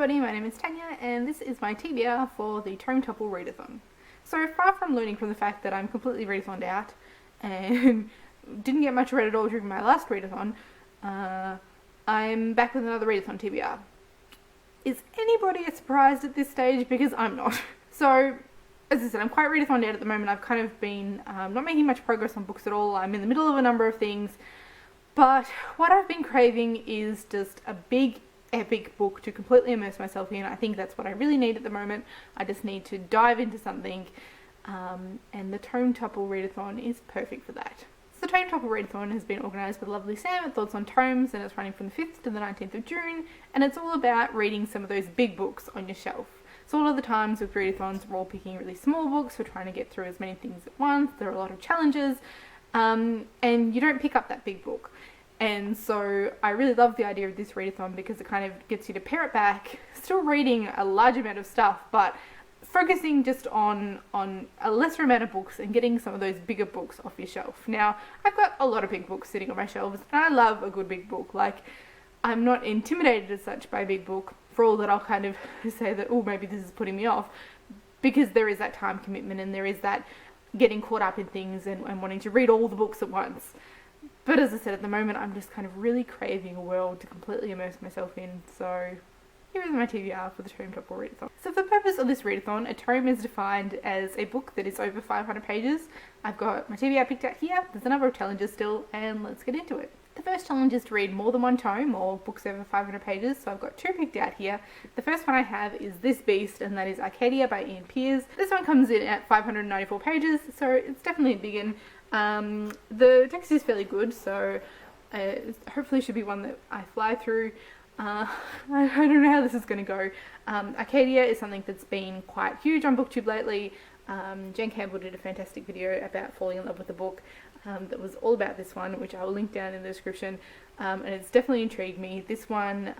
everybody, my name is Tanya and this is my TBR for the Tome Topple Readathon. So far from learning from the fact that I'm completely readathoned out and didn't get much read at all during my last readathon, I'm back with another Readathon TBR. Is anybody surprised at this stage? Because I'm not. So, as I said, I'm quite readathoned out at the moment. I've kind of been not making much progress on books at all. I'm in the middle of a number of things, but what I've been craving is just a big epic book to completely immerse myself in. I think that's what I really need at the moment. I just need to dive into something, and the Tome Topple Readathon is perfect for that. So the Tome Topple Readathon has been organised by the lovely Sam at Thoughts on Tomes, and it's running from the 5th to the 19th of June, and it's all about reading some of those big books on your shelf. So a lot of the times with readathons, we're all picking really small books, we're trying to get through as many things at once, there are a lot of challenges, and you don't pick up that big book. And so I really love the idea of this readathon because it kind of gets you to pare it back, still reading a large amount of stuff, but focusing just on a lesser amount of books and getting some of those bigger books off your shelf. Now, I've got a lot of big books sitting on my shelves, and I love a good big book. Like, I'm not intimidated as such by a big book, for all that I'll kind of say that, oh, maybe this is putting me off, because there is that time commitment and there is that getting caught up in things and wanting to read all the books at once. But as I said, at the moment, I'm just kind of really craving a world to completely immerse myself in, so here is my TBR for the Tome Topple Readathon. So for the purpose of this readathon, a tome is defined as a book that is over 500 pages. I've got my TBR picked out here, there's a number of challenges still, and let's get into it. The first challenge is to read more than one tome, or books over 500 pages, so I've got two picked out here. The first one I have is this beast, and that is Arcadia by Ian Pearce. This one comes in at 594 pages, so it's definitely a big one. The text is fairly good, so hopefully should be one that I fly through. I don't know how this is going to go. Arcadia is something that's been quite huge on BookTube lately. Jen Campbell did a fantastic video about falling in love with the book that was all about this one, which I will link down in the description, and it's definitely intrigued me. This one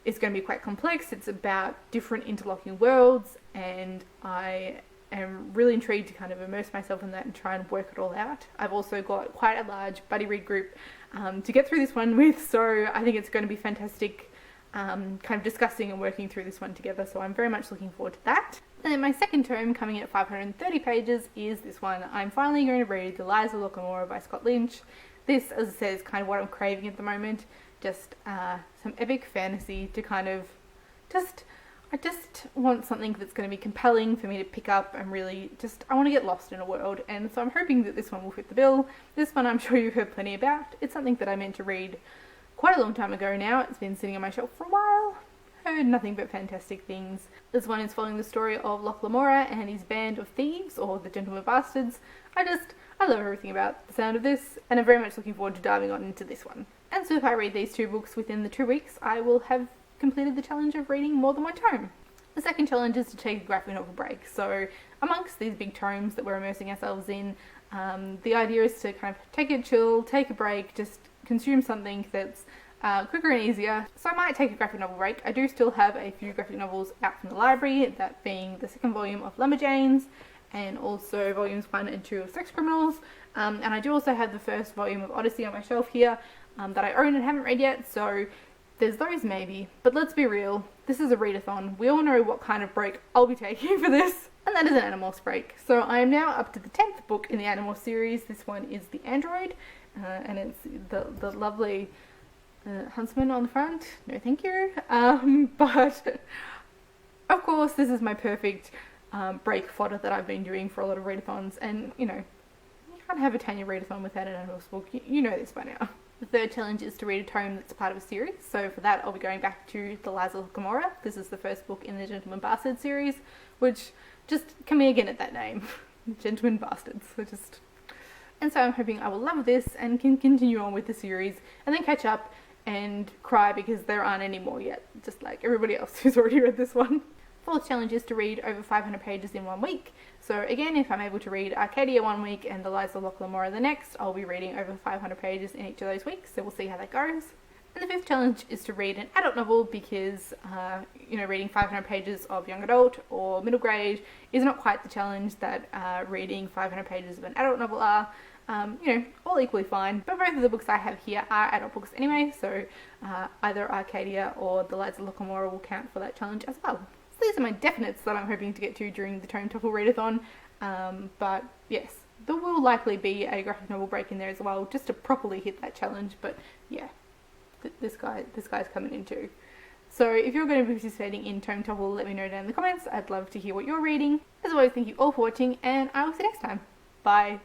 is going to be quite complex. It's about different interlocking worlds, and I am really intrigued to kind of immerse myself in that and try and work it all out. I've also got quite a large buddy read group to get through this one with, so I think it's going to be fantastic kind of discussing and working through this one together, so I'm very much looking forward to that. And then my second tome, coming in at 530 pages, is this one. I'm finally going to read The Lies of Locke by Scott Lynch. This, as I said, is kind of what I'm craving at the moment. Just some epic fantasy to kind of I just want something that's going to be compelling for me to pick up and really I want to get lost in a world, and so I'm hoping that this one will fit the bill. This one I'm sure you've heard plenty about. It's something that I meant to read quite a long time ago now. It's been sitting on my shelf for a while. Heard nothing but fantastic things. This one is following the story of Locke and his band of thieves, or the Gentlemen Bastards. I love everything about the sound of this, and I'm very much looking forward to diving on into this one. And so if I read these two books within the 2 weeks, I will have completed the challenge of reading more than one tome. The second challenge is to take a graphic novel break. So amongst these big tomes that we're immersing ourselves in, the idea is to kind of take a chill, take a break, just consume something that's quicker and easier. So I might take a graphic novel break. I do still have a few graphic novels out from the library, that being the second volume of Lumberjanes and also volumes 1 and 2 of Sex Criminals. And I do also have the first volume of Odyssey on my shelf here that I own and haven't read yet, so there's those maybe. But let's be real, this is a readathon. We all know what kind of break I'll be taking for this, and that is an Animorphs break. So I am now up to the 10th book in the Animorphs series. This one is The Android, and it's the lovely huntsman on the front. No thank you. But of course this is my perfect break fodder that I've been doing for a lot of readathons, and you know, you can't have a Tanya readathon without an Animorphs book. You know this by now. The third challenge is to read a tome that's part of a series, so for that I'll be going back to The Lies of Locke. This is the first book in the Gentlemen Bastards series, which just come me again at that name. Gentlemen Bastards. And so I'm hoping I will love this and can continue on with the series and then catch up and cry because there aren't any more yet, just like everybody else who's already read this one. Fourth challenge is to read over 500 pages in 1 week. So again, if I'm able to read Arcadia 1 week and The Lies of Locke the next, I'll be reading over 500 pages in each of those weeks, so we'll see how that goes. And the fifth challenge is to read an adult novel because, you know, reading 500 pages of young adult or middle grade is not quite the challenge that reading 500 pages of an adult novel are. you know, all equally fine. But both of the books I have here are adult books anyway, so either Arcadia or The Lads of Lockamora will count for that challenge as well. So these are my definites that I'm hoping to get to during the Tome Topple Readathon. But yes, there will likely be a graphic novel break in there as well, just to properly hit that challenge. But yeah, this guy's coming in too. So if you're going to be participating in Tome Topple, let me know down in the comments. I'd love to hear what you're reading. As always, thank you all for watching, and I will see you next time. Bye.